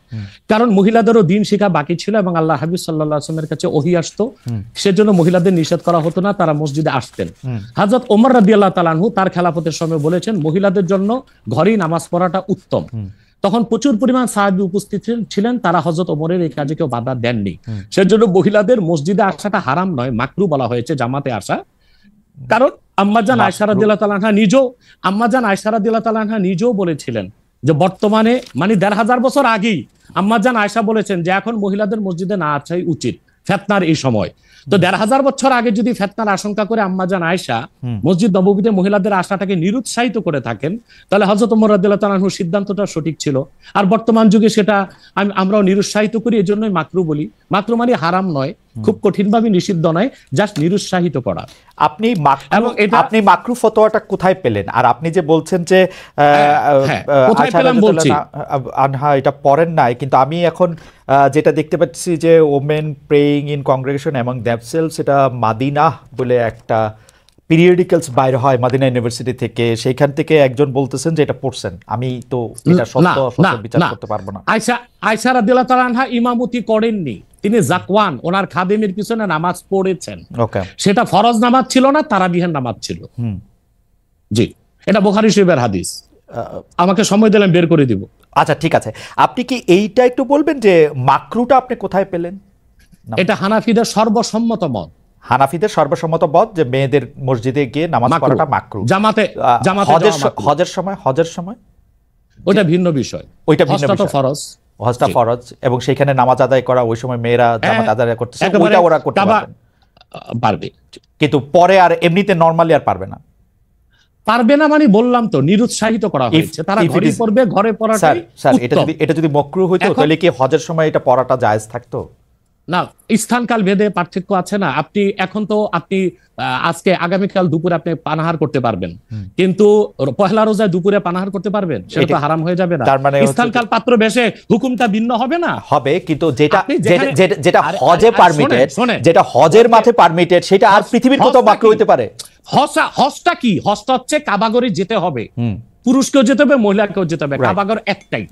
কারণ মহিলাদেরও দিন শেখা বাকি ছিল এবং আল্লাহর হাবিব সাল্লাল্লাহু আলাইহি ওয়াসাল্লামের কাছে ওহী আসতো, সেজন্য মহিলাদের নিষেধ করা হতো না, তারা মসজিদে আসতেন। হযরত ওমর রাদিয়াল্লাহু তাআলা আনহু তার খেলাফতের সময় বলেছেন মহিলাদের জন্য ঘরেই নামাজ পড়াটা উত্তম। তখন প্রচুর পরিমাণ সাহাবী উপস্থিত ছিলেন, তারা হযরত ওমরের এই কাজে কেউ বাধা দেননি। সেজন্য মহিলাদের মসজিদে আসাটা হারাম নয়, মাকরু বলা হয়েছে জামাতে আসা। কারণ আম্মাজান আয়েশা রাদিয়াল্লাহু তাআলা আনহা নিজেও বলেছিলেন যে বর্তমানে মানে 1500 বছর আগেই আম্মাজান আয়েশা বলেছেন যে এখন মহিলাদের মসজিদে না আসাই উচিত। ফেতনার এই সময়। তো ১৫০০ বছর আগে যদি ফেতনার আশঙ্কা করে আম্মাজান আয়েশা মসজিদ নববীতে মহিলাদের আসাটাকে নিরুৎসাহিত করে থাকেন, তাহলে হযরত ওমর রাদিয়াল্লাহু তাআলা আনহুর সিদ্ধান্তটা সঠিক ছিল। আর বর্তমান যুগে সেটা আমরাও নিরুৎসাহিত করি, এজন্যই মাকরু বলি। মাকরু মানে হারাম নয়, খুব কঠিনভাবে নিষিদ্ধ নয়, জাস্ট নিরুৎসাহিত করা। আপনি মাকরু ফতোয়াটা কোথায় পেলেন? আর আপনি যে বলছেন যে কোথায় পেলাম বলছি, আনহা এটা পড়েন নাই, কিন্তু আমি এখন যেটা দেখতে পাচ্ছি যে women praying in congregation among themselves, সেটা মাদিনা বলে একটা পিরিয়ডিক্যালস বাইর হয় মাদিনা ইউনিভার্সিটি থেকে, সেইখান থেকে একজন বলতেছেন যে এটা পড়ছেন। আমি তো এটা সত্য বিচার করতে পারবো না। আয়েশা রাদিয়াল্লাহু তাআলা আনহা ইমামতি করেননি, তিনি জাকওয়ান ওনার খাদেমের পিছনে নামাজ পড়েছেন। সেটা ফরজ নামাজ ছিল না, তারাবিহের নামাজ ছিল। জি, এটা বুখারী শরীফের হাদিস। আমাকে সময় দিলেন, বের করে দিব। আচ্ছা ঠিক আছে, আপনি কি এইটা একটু বলবেন যে মাকরুটা আপনি কোথায় পেলেন? এটা হানাফিদের সর্বসম্মত মত। হানাফিদের সর্বসম্মত মত যে মেয়েদের মসজিদে গিয়ে নামাজ পড়াটা মাকরু। জামাতে হজের সময় ওইটা ভিন্ন বিষয়, ওইটা ভিন্ন বিষয়। ফরজ, হজটা ফরজ, এবং সেখানে নামাজ আদায় করা ওই সময় মেয়েরা জামাত আদায় করতেছে, ওইটা ওরা করতে পারবে, কিন্তু পরে আর এমনিতে নরমালি আর পারবে না। পারবে না মানে বললাম তো, নিরুৎসাহিত করা হয়েছে। তারা ঘরে পড়বে, ঘরে পড়াটাই উত্তম। এটা যদি মাকরু হইতো তাহলে কি হজের সময় এটা পড়াটা জায়েজ থাকতো? না, স্থানকাল ভেদে পার্থক্য আছে না। আপনি এখন তো আপনি আজকে আগামীকাল দুপুরে আপনি পানাহার করতে পারবেন, কিন্তু পহেলা রোজায় দুপুরে পানাহার করতে পারবেন? সেটা তো হারাম হয়ে যাবে না। স্থানকাল পাত্র বেশে হুকুমটা ভিন্ন হবে না? হবে, কিন্তু যেটা হজে পারমিটেড, যেটা হজের মাঠে পারমিটেড, সেটা আর পৃথিবীর কোথাও মাকরু হইতে পারে? হজটা কি? হজটা হচ্ছে কাবাগরে যেতে হবে, পুরুষকেও যেতে হবে, মহিলাকেও যেতে হবে। কাবাগর একটাই,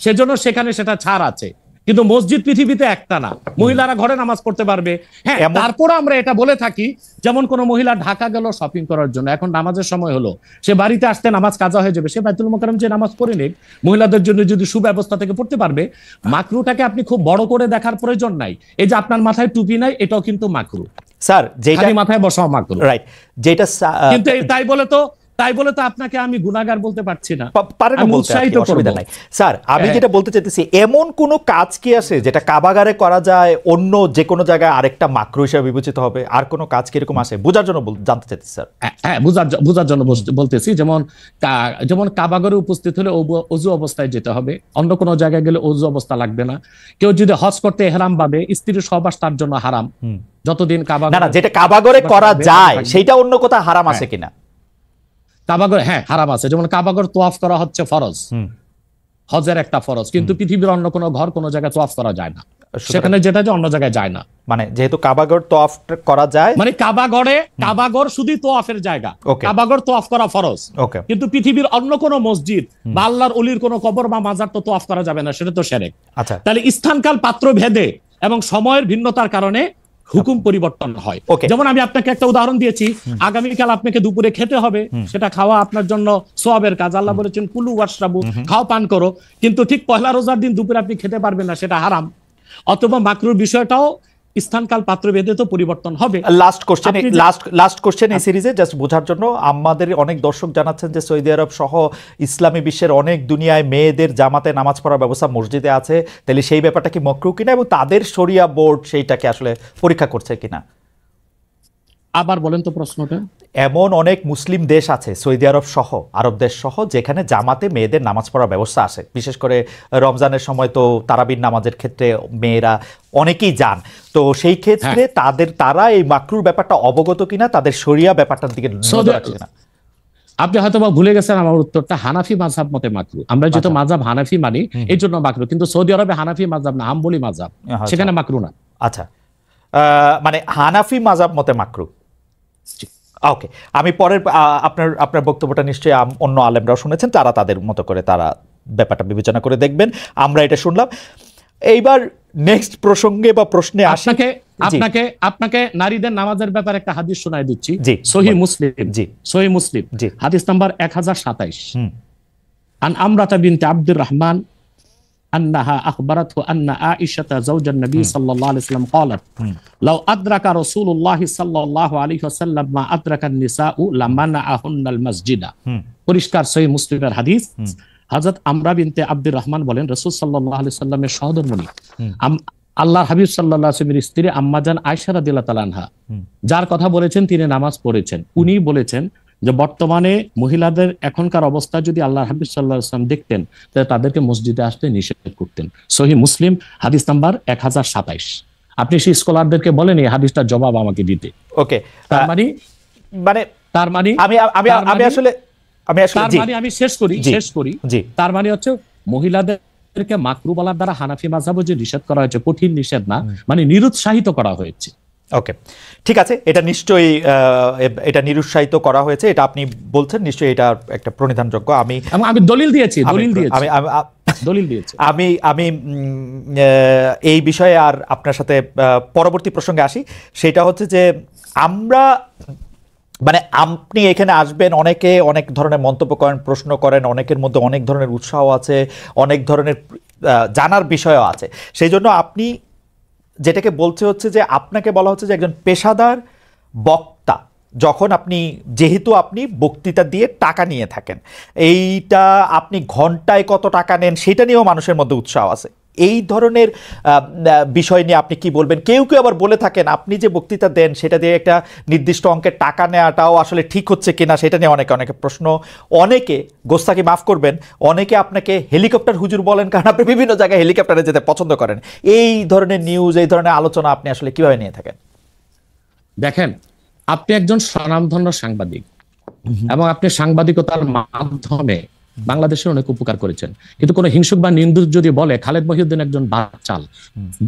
সেজন্য সেখানে সেটা ছাড় আছে। কিন্তু মসজিদ পৃথিবীতে একটা না, মহিলারা ঘরে নামাজ পড়তে পারবে। হ্যাঁ, তারপর আমরা এটা বলে থাকি, যেমন কোন মহিলা ঢাকা গেল শপিং করার জন্য, এখন নামাজের সময় হলো, সে বাড়িতে আসতে নামাজ কাজা হয়ে যাবে, সে বাইতুল মোকাররম যে নামাজ পড়ে নিক, মহিলাদের জন্য যদি সুব্যবস্থা থেকে পড়তে পারবে। মাকরুটাকে আপনি খুব বড় করে দেখার প্রয়োজন নাই। এই যে আপনার মাথায় টুপি নাই, এটাও কিন্তু মাকরু স্যার, যেটা মাথায় বসাও মাকরু, রাইট। যেটা কিন্তু তাই বলে তো আপনাকে আমি গুনাহগার বলতে পারছি না, অসুবিধা নাই। স্যার, আমি যেটা বলতে চাইতেছি, এমন কোন কাজ কি আছে যেটা কাবাগারে করা যায়, অন্য যে কোনো জায়গায় আরেকটা মাকরু হিসেবে বিবেচিত হবে? আর কোন কাজ কি এরকম আছে? বোঝার জন্য জানতে চাইতেছি স্যার। হ্যাঁ, বোঝার জন্য বলতেছি। যেমন কাবাগারে উপস্থিত হলে ওযু অবস্থায় যেতে হবে, অন্য কোনো জায়গায় গেলে ওযু অবস্থা লাগবে না। কেউ যদি হজ করতে ইহরাম ভাবে, স্ত্রীর সহবাস তার জন্য হারাম যতদিন কাবাগারে, যেটা কাবাগারে করা যায় সেটা অন্য কোথাও হারাম আছে কিনা? কাবাগর, হ্যাঁ, হারাম আছে। যেমন কাবাগর তোয়াফ করা হচ্ছে ফরজ, হজের একটা ফরজ, কিন্তু পৃথিবীর অন্য কোনো ঘর কোনো জায়গায় তোয়াফ করা যায় না, সেখানে যেটা যে অন্য জায়গায় যায় না। মানে যেহেতু কাবাগর তোয়াফ করা যায়, মানে কাবাগর শুধু তোয়াফের জায়গা, কাবাগর তোয়াফ করা ফরজ, কিন্তু পৃথিবীর অন্য কোনো মসজিদ বা আল্লাহর ওলির কোনো কবর বা মাজার তো তোয়াফ করা যাবে না, সেটা তো শিরক। আচ্ছা, তাহলে স্থানকাল পাত্র ভেদে এবং সময়ের ভিন্নতার কারণে হুকুম পরিবর্তন হয়। যেমন আমি আপনাকে একটা উদাহরণ দিয়েছি, আগামীকাল আপনাকে দুপুরে খেতে হবে, সেটা খাওয়া আপনার জন্য সওয়াবের কাজ। আল্লাহ বলেছেন কুলু ওয়াশরাবু, খাও পান করো, কিন্তু ঠিক পহেলা রোজার দিন দুপুরে আপনি খেতে পারবেন না, সেটা হারাম। অথবা মাকরুর বিষয়টাও স্থানকাল পাত্র ভেদে তো পরিবর্তন হবে। লাস্ট কোশ্চেন এই সিরিজে, জাস্ট বোঝার জন্য, আমাদের অনেক দর্শক জানাচ্ছেন যে সৌদি আরব সহ ইসলামী বিশ্বের অনেক দুনিয়ায় মেয়েদের জামাতে নামাজ পড়ার ব্যবস্থা মসজিদে আছে, তাহলে সেই ব্যাপারটা কি মাকরু কিনা, এবং তাদের শরিয়া বোর্ড সেইটাকে আসলে পরীক্ষা করছে কিনা? আবার বলেন তো প্রশ্নটা। এমন অনেক মুসলিম দেশ আছে, সৌদি আরব সহ, আরব দেশ সহ, যেখানে জামাতে মেয়েদের নামাজ পড়ার ব্যবস্থা আছে। বিশেষ করে রমজানের সময় তো তারাবির নামাজের ক্ষেত্রে মেয়েরা অনেকেই যান। তো সেই ক্ষেত্রে তারা এই মাকরুর ব্যাপারটা অবগত কিনা, তাদের শরিয়া ব্যাপারটার দিকে নজর রাখছে কিনা? আপনি হয়তো ভুলে গেছেন আমার উত্তরটা। হানাফি মাযহাব মতে মাকরু। আমরা যেহেতু মাযহাব হানাফি মানি, এই জন্য মাকরু। কিন্তু সৌদি আরবে হানাফি মাযহাব না, হাম্বলি মাযহাব, সেখানে মাকরু না। আচ্ছা, মানে হানাফি মাযহাব মতে মাকরু। ওকে, আমি পরের আপনার বক্তব্যটা নিশ্চয়ই অন্য আলেমরাও শুনেছেন, তারা তাদের মতো করে তারা ব্যাপারটা বিবেচনা করে দেখবেন। আমরা এটা শুনলাম। এইবার নেক্সট প্রসঙ্গে বা প্রশ্নে আসি। আপনাকে নারীদের নামাজের ব্যাপারে একটা হাদিস শোনায় দিচ্ছি, সহিহ মুসলিম, হাদিস নাম্বার 1027। আন আমরাতা বিনতে আব্দুর রহমান أنها أخبرته أن عائشة زوج النبي صلى الله عليه وسلم قالت لو أدرك رسول الله صلى الله عليه وسلم ما أدرك النساء لمنعهن المسجد। পরিষ্কার সহিহ মুসলিমের হাদিস। হযরত আমরা বিনতে আব্দুর রহমান বলেন, রাসূল সাল্লাল্লাহু আলাইহি সাল্লামের সহধর্মিণী আল্লাহ হাবিব সাল্লাল্লাহু আলাইহি ওয়াসাল্লামের স্ত্রী আম্মাজান আয়েশা রাদিয়াল্লাহু তাআলা আনহা যার কথা বলেছেন, তিনি নামাজ পড়েছেন, উনি বলেছেন যে বর্তমানে মহিলাদের এখনকার অবস্থা যদি আল্লাহ হাবিব সাল্লাল্লাহু আলাইহি ওয়াসাল্লাম দেখতেন তাহলে তাদেরকে মসজিদে আসতে নিষেধ করতেন। সহিহ মুসলিম হাদিস নাম্বার 1027। আপনি সেই স্কলারদেরকে বলেন এই হাদিসটার জবাব আমাকে দিতে। ওকে, তার মানে মানে তার মানে আমি আমি আমি আসলে আমি আসলে তার মানে আমি শেষ করি জি, তার মানে হচ্ছে মহিলাদেরকে মাকরু বলার দ্বারা হানাফি মাযহাবে যে নিষেধ করা হয়েছে, কঠিন নিষেধ না, মানে নিরুৎসাহিত করা হয়েছে। ওকে, ঠিক আছে, এটা নিশ্চয়ই এটা নিরুৎসাহিত করা হয়েছে, এটা আপনি বলছেন, নিশ্চয়ই এটা একটা প্রণিধানযোগ্য। আমি দলিল দিয়েছি আমি আমি এই বিষয়ে আর আপনার সাথে পরবর্তী প্রসঙ্গে আসি। সেটা হচ্ছে যে আমরা মানে আপনি এখানে আসবেন, অনেকে অনেক ধরনের মন্তব্য করেন, প্রশ্ন করেন, অনেকের মধ্যে অনেক ধরনের উৎসাহ আছে, অনেক ধরনের জানার বিষয়ও আছে। সেই জন্য আপনি যেটাকে বলছে হচ্ছে যে আপনাকে বলা হচ্ছে যে একজন পেশাদার বক্তা, যখন আপনি যেহেতু আপনি বক্তৃতা দিয়ে টাকা নিয়ে থাকেন, এইটা আপনি ঘন্টায় কত টাকা নেন সেটা নিয়েও মানুষের মধ্যে উৎসাহ আছে। এই ধরনের বিষয় নিয়ে আপনি কি বলবেন? কেউ কেউ আবার বলে থাকেন আপনি যে বক্তৃতা দেন সেটা দিয়ে একটা নির্দিষ্ট অঙ্কের টাকা নেওয়াটাও আসলে ঠিক হচ্ছে কিনা সেটা নিয়ে অনেকে প্রশ্ন। অনেকে, গোস্তাকি মাফ করবেন, অনেকে আপনাকে হেলিকপ্টার হুজুর বলেন, কারণ আপনি বিভিন্ন জায়গায় হেলিকপ্টারে যেতে পছন্দ করেন। এই ধরনের নিউজ, এই ধরনের আলোচনা আপনি আসলে কিভাবে নিয়ে থাকেন? দেখেন, আপনি একজন স্বনামধন্য সাংবাদিক এবং আপনি সাংবাদিকতার মাধ্যমে বাংলাদেশের অনেক উপকার করেছেন, কিন্তু কোন হিংসুক বা নিন্দুক যদি বলে খালেদ মহিউদ্দিন একজন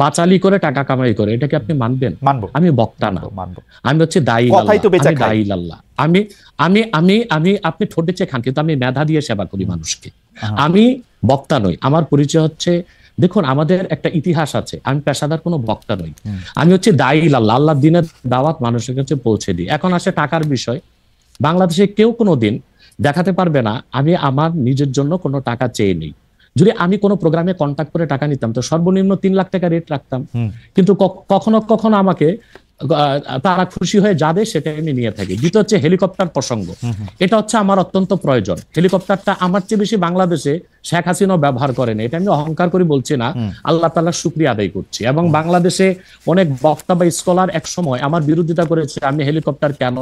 বাচালি করে টাকা কামাই করে, এটাকে আপনি মানবেন? মানবো। আমি বক্তা না, আমি হচ্ছে দায়ী আল্লাহ। আমি আমি আমি আমি আপনি ঠোঁটে চেয়ে খান, কিন্তু আমি মেধা দিয়ে সেবা করি মানুষকে। আমি বক্তা নই। আমার পরিচয় হচ্ছে, দেখুন আমাদের একটা ইতিহাস আছে, আমি পেশাদার কোনো বক্তা নই, আমি হচ্ছে দায়ী আল্লাহ। আল্লাহ দিনের দাওয়াত মানুষের কাছে পৌঁছে দিই। এখন আসে টাকার বিষয়। বাংলাদেশে কেউ কোনোদিন দেখাতে পারবে না আমি আমার নিজের জন্য কোনো টাকা চেয়ে নেই। যদি আমি কোনো প্রোগ্রামে কন্ট্যাক্ট করে টাকা নিতাম তো সর্বনিম্ন 3 লাখ টাকা রেট রাখতাম, কিন্তু কখনো কখনো আমাকে তারা খুশি হয়ে যাবে সেটা আমি নিয়ে থাকি। দ্বিতীয় হচ্ছে হেলিকপ্টার প্রসঙ্গ, এটা হচ্ছে আমার অত্যন্ত প্রয়োজন। হেলিকপ্টারটা আমার চেয়ে বেশি বাংলাদেশে শেখ হাসিনাও ব্যবহার করেন, এটা আমি অহংকার করে বলছি না, আল্লাহ তাআলার শুকরিয়া আদায় করছি। এবং বাংলাদেশে অনেক বক্তা বা স্কলার এক সময় আমার বিরোধিতা করেছে, আমি হেলিকপ্টার কেন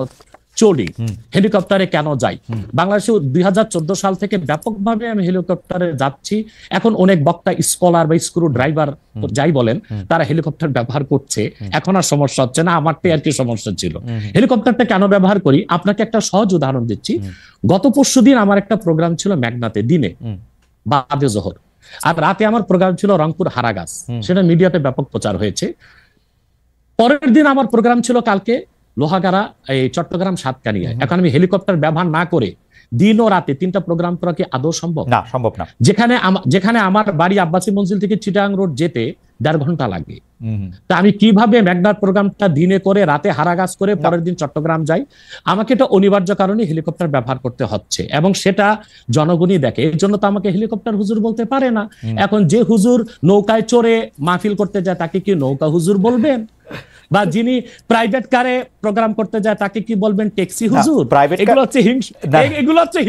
চলি, হেলিকপ্টারে কেন যাই। বাংলাদেশে 2014 সাল থেকে ব্যাপকভাবে আমি হেলিকপ্টারে যাচ্ছি। এখন অনেক বক্তা, স্কলার বা স্ক্রু ড্রাইভার যাই বলেন, তারা হেলিকপ্টার ব্যবহার করছে, এখন আর সমস্যা হচ্ছে না। আমারটাই আর কি সমস্যা ছিল। হেলিকপ্টারটা কেন ব্যবহার করি, আপনাকে একটা সহজ উদাহরণ দিচ্ছি। গত পরশুদিন আমার একটা প্রোগ্রাম ছিল মেঘনাতে, দিনে বাদে জোহর, আর রাতে আমার প্রোগ্রাম ছিল রংপুর হারাগাছ, সেটা মিডিয়াতে ব্যাপক প্রচার হয়েছে। পরের দিন আমার প্রোগ্রাম ছিল কালকে লোহাগাড়া, এই চট্টগ্রাম সাতকানিয়ায়। এখন আমি হেলিকপ্টার ব্যবহার না করে দিন ও রাতে 3টা প্রোগ্রাম করা কি আদৌ সম্ভব? না, সম্ভব না। যেখানে আমার বাড়ি আব্বাসী মঞ্জিল থেকে চিটাগাং রোড যেতে 1.5 ঘন্টা লাগে, তা আমি কিভাবে মেঘনার প্রোগ্রামটা দিনে করে রাতে হারাগাছ করে পরের দিন চট্টগ্রাম যাই? আমাকে এটা অনিবার্য কারণে হেলিকপ্টার ব্যবহার করতে হচ্ছে, এবং সেটা জনগণই দেখে। এর জন্য তো আমাকে হেলিকপ্টার হুজুর বলতে পারে না। এখন যে হুজুর নৌকায় চড়ে মাহফিল করতে যায় তাকে কি নৌকা হুজুর বলবেন? বা যিনি প্রাইভেট কারে প্রোগ্রাম করতে যায় তাকে কি বলবেন? ট্যাক্সি হুজুর? এগুলো হচ্ছে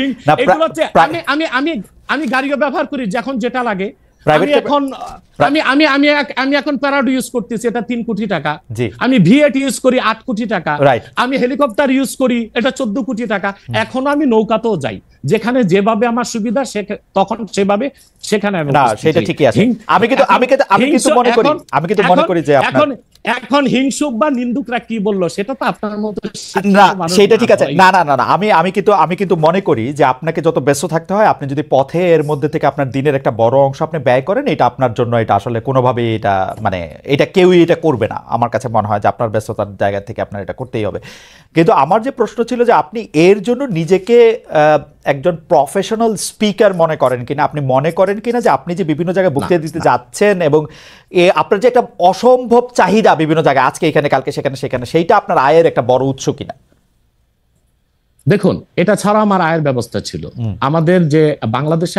আমি গাড়িও ব্যবহার করি যখন যেটা লাগে। আমি এখন প্যারাডো ইউজ করতেছি, এটা 3 কোটি টাকা। আমি ভিএট ইউজ করি 8 কোটি টাকা। আমি হেলিকপ্টার ইউজ করি, এটা 14 কোটি টাকা। এখনো আমি নৌকাতেও যাই, যেখানে যেভাবে আমার সুবিধা তখন সেভাবে সেখানে। সেটা ঠিকই আছে। আমি কিন্তু মনে করি যে এখন হিংসুক বা নিন্দুকরা কি বললো সেটা তো আপনার মতো না, সেটা ঠিক আছে। না, আমি কিন্তু মনে করি যে আপনাকে যত ব্যস্ত থাকতে হয়, আপনি যদি পথে এর মধ্যে থেকে আপনার দিনের একটা বড় অংশ আপনি ব্যয় করেন, এটা আপনার জন্য, এটা আসলে কোনোভাবেই এটা মানে এটা কেউই এটা করবে না। আমার কাছে মনে হয় যে আপনার ব্যস্ততার জায়গা থেকে আপনার এটা করতেই হবে। কিন্তু আমার যে প্রশ্ন ছিল যে আপনি এর জন্য নিজেকে একজন প্রফেশনাল স্পিকার মনে করেন কিনা, আপনি মনে করেন কিনা যে আপনি যে বিভিন্ন জায়গায় বক্তৃতা দিতে যাচ্ছেন এবং আপনার যে একটা অসম্ভব চাহিদা বিভিন্ন জায়গায়, আজকে এখানে কালকে সেখানে, সেইটা আপনার আয়ের একটা বড় উৎস কিনা? দেখুন, এটা ছাড়া আমার আয়ের ব্যবস্থা ছিল। আমাদের যে বাংলাদেশে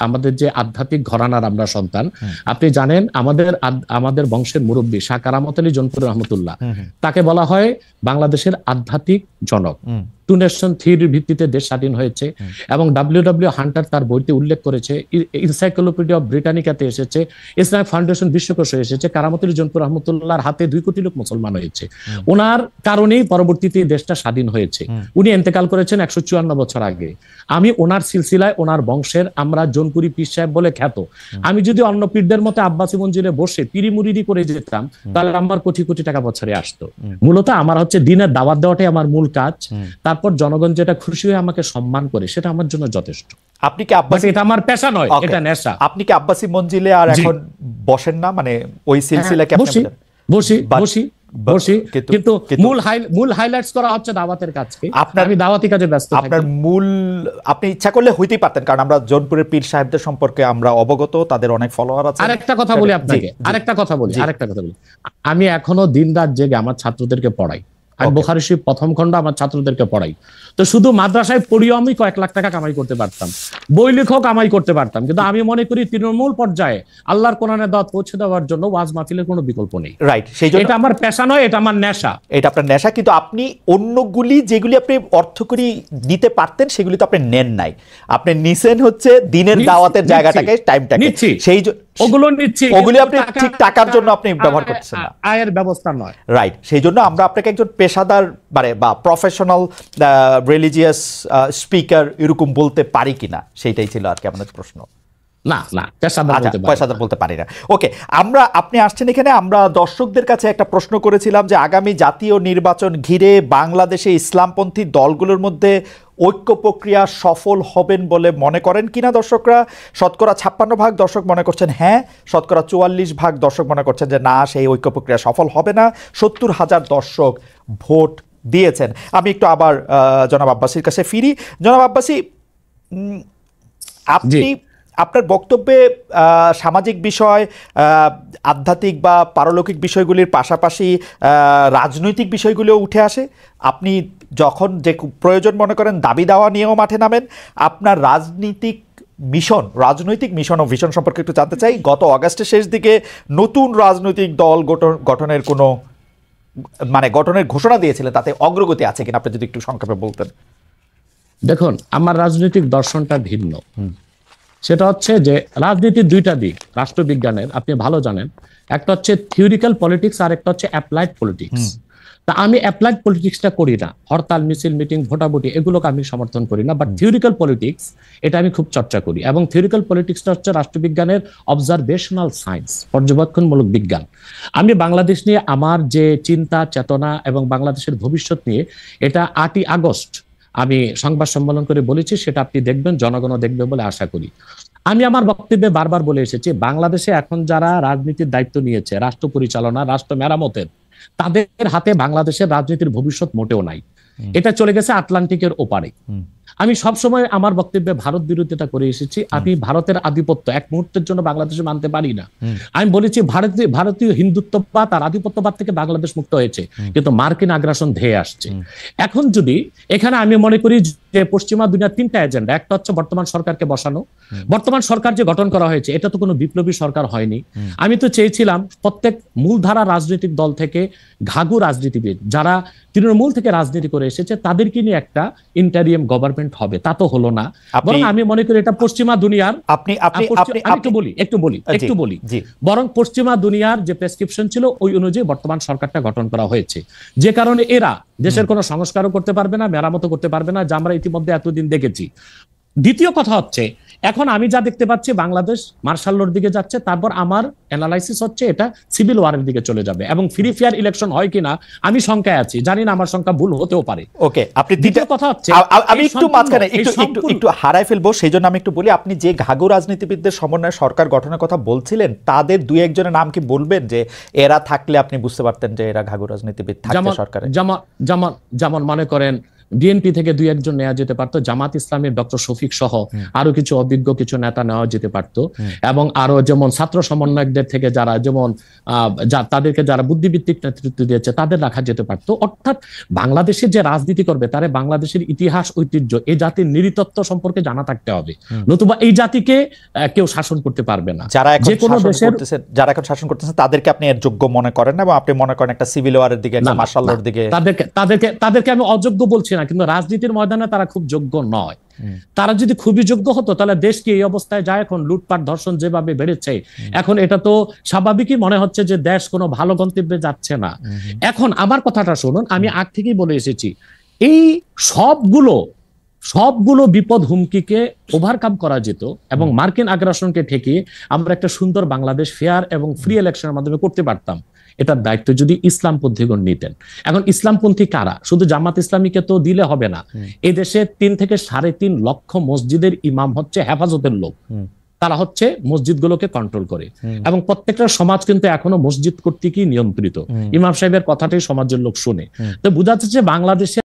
আমাদের যে আধ্যাত্মিক ঘরানার আমরা সন্তান, আপনি জানেন আমাদের বংশের মুরব্বী শাহ কারামত আলী জনপুর রহমতুল্লাহ, তাকে বলা হয় বাংলাদেশের আধ্যাত্মিক জনক। টু নেশন থিওরির ভিত্তিতে দেশ স্বাধীন হয়েছে, এবং ডব্লিউ হান্টার তার বইতে উল্লেখ করেছে, এনসাইক্লোপিডিয়া অফ ব্রিটানিকাতে এসেছে, ইসলামিক ফাউন্ডেশন বিশ্বকোষে এসেছে, কারামতুল জনপুর রহমতুল্লাহর হাতে 2 কোটি লোক মুসলমান হয়েছে। ওনার কারণেই পরবর্তীতে দেশটা স্বাধীন হয়েছে। উনি ইন্তেকাল করেছেন 154 বছর আগে। আমি ওনার সিলসিলায়, ওনার বংশের, আমরা জোনপুরি পীর সাহেব বলে খ্যাত। আমি যদি অন্য পীরদের মতো আব্বাসী মঞ্জিলে বসে পিরি মুরিদি করে যেতাম, তাহলে আমার কোটি কোটি টাকা বছরে আসতো। মূলত আমার হচ্ছে দিনের দাওয়াত দেওয়াটাই আমার মূল কাজ। তারপর জনগণ যেটা খুশি হয়ে আমাকে সম্মান করে, সেটা আমার জন্য যথেষ্ট। আপনি কি আব্বাসী, এটা আমার পেশা নয়, এটা নেশা। আপনি কি আব্বাসী মঞ্জিলে আর এখন বসেন না? মানে ওই সিলসিলাকে আপনি বসি, কিন্তু মূল হাইলাইটস করা হচ্ছে দাওয়াতের কাজকে। আমি দাওয়াতি কাজে ব্যস্ত থাকি। আপনার মূল, আপনি ইচ্ছা করলে হইতেই পারতেন, কারণ আমরা জোনপুরের পীর সাহেবদের সম্পর্কে আমরা অবগত, তাদের অনেক ফলোয়ার আছে। আরেকটা কথা বলি আপনাকে, আরেকটা কথা বলি। আমি এখনো দিনরাত জেগে আমার ছাত্রদেরকে পড়াই। আমি বুখারী শরীফ প্রথম খণ্ড আমার ছাত্রদেরকে পড়াই। তো শুধু মাদ্রাসায় পড়িও আমি কয়েক লাখ টাকা কামাই করতে পারতাম, বই লেখক কামাই করতে পারতাম, কিন্তু আমি মনে করি তৃণমূল পর্যায়ে আল্লাহর কোরআনের দাওয়াত পৌঁছে দেওয়ার জন্য ওয়াজ মাহফিলের কোনো বিকল্প নেই। রাইট, সেই জন্য এটা আমার পেশা নয়, এটা আমার নেশা। এটা আপনার নেশা, কিন্তু আপনি অন্যগুলি যেগুলি আপনি অর্থ করি দিতে পারতেন সেগুলি তো আপনি নেন নাই। আপনি নিছেন হচ্ছে দিনের দাওয়াতের জায়গাটাকে, টাইমটাকে, সেই ওগুলো নিচ্ছি, ওগুলি আপনি ঠিক টাকার জন্য আপনি ব্যবহার করছেন না, আয়ের ব্যবস্থা নয়। রাইট, সেই জন্য আমরা আপনাকে একজন পেশাদার মানে বা প্রফেশনাল রিলিজিয়াস স্পিকার এরকম বলতে পারি কিনা, সেইটাই ছিল আর কি আমাদের প্রশ্ন। না, পেশাদার বলতে পারি না। ওকে, আপনি আসছেন এখানে, আমরা দর্শকদের কাছে একটা প্রশ্ন করেছিলাম যে আগামী জাতীয় নির্বাচন ঘিরে বাংলাদেশে ইসলামপন্থী দলগুলোর মধ্যে ঐক্য প্রক্রিয়া সফল হবেন বলে মনে করেন কিনা দর্শকরা। শতকরা 56% দর্শক মনে করছেন হ্যাঁ, শতকরা 44% দর্শক মনে করছেন যে না, সেই ঐক্য প্রক্রিয়া সফল হবে না। 70,000 দর্শক ভোট দিয়েছেন। আমি একটু আবার জনাব আব্বাসীর কাছে ফিরি। জনাব আব্বাসী, আপনি আপনার বক্তব্যে সামাজিক বিষয়, আধ্যাত্মিক বা পারলৌকিক বিষয়গুলির পাশাপাশি রাজনৈতিক বিষয়গুলিও উঠে আসে। আপনি যখন যে প্রয়োজন মনে করেন দাবি দাওয়া নিয়েও মাঠে নামেন। আপনার রাজনৈতিক মিশন ও ভিশন সম্পর্কে একটু জানতে চাই। গত অগাস্টের শেষ দিকে নতুন রাজনৈতিক দল গঠনের কোনো গঠনের ঘোষণা দিয়েছিলেন, তাতে অগ্রগতি আছে কিনা আপনি যদি একটু সংক্ষেপে বলতেন। দেখুন, আমার রাজনৈতিক দর্শনটা ভিন্ন। সেটা হচ্ছে যে রাজনীতির 2টা দিক রাষ্ট্রবিজ্ঞানের, আপনি ভালো জানেন। একটা হচ্ছে থিওরিক্যাল পলিটিক্স, আর একটা হচ্ছে অ্যাপ্লাইড পলিটিক্স। তা আমি অ্যাপ্লাইড পলিটিক্সটা করি না, হরতাল, মিছিল, মিটিং, ভোটাভুটি এগুলোকে আমি সমর্থন করি না। বাট থিওরিক্যাল পলিটিক্স এটা আমি খুব চর্চা করি, এবং থিওরিক্যাল পলিটিক্সটা হচ্ছে রাষ্ট্রবিজ্ঞানের অবজারভেশনাল সায়েন্স, পর্যবেক্ষণমূলক বিজ্ঞান। আমি বাংলাদেশ নিয়ে আমার যে চিন্তা চেতনা এবং বাংলাদেশের ভবিষ্যৎ নিয়ে, এটা 8ই আগস্ট আমি সংবাদ সম্মেলন করে বলেছি, সেটা আপনি দেখবেন, জনগণও দেখবে বলে আশা করি। আমি আমার বক্তব্যে বারবার বলে এসেছি, বাংলাদেশে এখন যারা রাজনীতির দায়িত্ব নিয়েছে, রাষ্ট্র পরিচালনা, রাষ্ট্র মেরামতের, তাদের হাতে বাংলাদেশের রাজনীতির ভবিষ্যৎ মোটেও নাই। এটা চলে গেছে আটলান্টিকের ওপারে। আমি সবসময় আমার বক্তব্যে ভারত বিরোধিতা করে এসেছি। আমি ভারতের আধিপত্য এক মুহূর্তের জন্য বাংলাদেশে মানতে পারি না। আমি বলেছি ভারতীয় হিন্দুত্ববাদ আর আধিপত্যবাদ থেকে বাংলাদেশ মুক্ত হয়েছে, কিন্তু মার্কিন আগ্রাসন ধেয়ে আসছে। এখন যদি এখানে আমি মনে করি যে পশ্চিমা দুনিয়ার 3টা এজেন্ডা, একটা হচ্ছে বর্তমান সরকারকে বসানো। বর্তমান সরকার যে গঠন করা হয়েছে, এটা তো কোনো বিপ্লবী সরকার হয়নি। আমি তো চেয়েছিলাম প্রত্যেক মূলধারা রাজনৈতিক দল থেকে ঘাঘু রাজনীতিবিদ যারা তৃণমূল থেকে রাজনীতি করে এসেছে, তাদেরকে নিয়ে একটা ইন্টারিয়াম গভর্নমেন্ট হবে। তা তো হলো না। বরং আমি মনে করি এটা পশ্চিমা দুনিয়ার, একটু বলি বরং পশ্চিমা দুনিয়ার যে প্রেসক্রিপশন ছিল ওই অনুযায়ী বর্তমান সরকারটা গঠন করা হয়েছে, যে কারণে এরা দেশের কোনো সংস্কারও করতে পারবে না, মেরামতও করতে পারবে না, যা আমরা ইতিমধ্যে এতদিন দেখেছি। দ্বিতীয় কথা হচ্ছে, এখন আমি যা দেখতে পাচ্ছি বাংলাদেশ মার্শাল লর দিকে যাচ্ছে। তারপর আমার অ্যানালাইসিস হচ্ছে এটা সিভিল ওয়ারের দিকে চলে যাবে, এবং ফ্রি ফেয়ার ইলেকশন হয় কিনা আমি শঙ্কায় আছি, জানি না, আমার সংখ্যা ভুল হতেও পারে। ওকে, আপনি দ্বিতীয় কথা হচ্ছে, আমি একটু মাঝখানে একটু হারায় ফেলবো, সেই জন্য আমি একটু বলি, আপনি যে ঘাঘু রাজনীতিবিদদের সমন্বয়ে সরকার গঠনের কথা বলছিলেন, তাদের 2-1 জনের নাম কি বলবেন, যে এরা থাকলে আপনি বুঝতে পারতেন যে এরা ঘাঘু রাজনীতিবিদ থাকতে সরকারে? যেমন মনে করেন বিএনপি থেকে 2-1 জন নেওয়া যেতে পারতো, জামাত ইসলামের ডক্টর শফিক সহ আরো কিছু অভিজ্ঞ কিছু নেতা নেওয়া যেতে পারতো, এবং আরো যেমন ছাত্র সমন্বয়কদের থেকে যারা যেমন তাদেরকে যারা বুদ্ধিভিত্তিক নেতৃত্ব দিয়েছে তাদের রাখা যেতে পারতো। অর্থাৎ বাংলাদেশের যে রাজনীতি করবে তারা বাংলাদেশের ইতিহাস, ঐতিহ্য, এই জাতির নৃতত্ব সম্পর্কে জানা থাকতে হবে, নতুবা এই জাতিকে কেউ শাসন করতে পারবে না। যে কোনো দেশের যারা এখন শাসন করতেছে তাদেরকে আপনি এর যোগ্য মনে করেন না, এবং আপনি মনে করেন একটা সিভিল ওয়ারের দিকে, একটা মার্শাল লর দিকে? তাদেরকে আমি অযোগ্য বলছি না, কিন্তু রাজনীতির ময়দানে তারা খুব যোগ্য নয়। তারা যদি খুবই যোগ্য হতো তাহলে দেশ কি এই অবস্থায় যায়? এখন লুটপাট ধর্ষণ যেভাবে বেড়েছে, এখন এটা তো স্বাভাবিকই মনে হচ্ছে যে দেশ কোনো ভালো গন্তব্যে যাচ্ছে না। এখন আমার কথাটা শুনুন, আমি আগ থেকেই বলে এসেছি, এই সবগুলো বিপদ হুমকিকে ওভারকাম করা যেত এবং মার্কিন আগ্রাসনকে ঠেকিয়ে আমরা একটা সুন্দর বাংলাদেশ ফেয়ার এবং ফ্রি ইলেকশনের মাধ্যমে করতে পারতাম। এটার দায়িত্ব যদি ইসলামপন্থীগণ নিতেন। এখন ইসলামপন্থী কারা? শুধু জামাত ইসলামীকে তো দিলে হবে না। এই দেশে 3 থেকে 3.5 লক্ষ মসজিদের ইমাম হচ্ছে হেফাজতের লোক, তারা হচ্ছে মসজিদগুলোকে কন্ট্রোল করে এবং প্রত্যেকটা সমাজ কিন্তু এখনো মসজিদ কর্তৃকই নিয়ন্ত্রিত। ইমাম সাহেবের কথাটাই সমাজের লোক শুনে। তো বোঝা যাচ্ছে বাংলাদেশে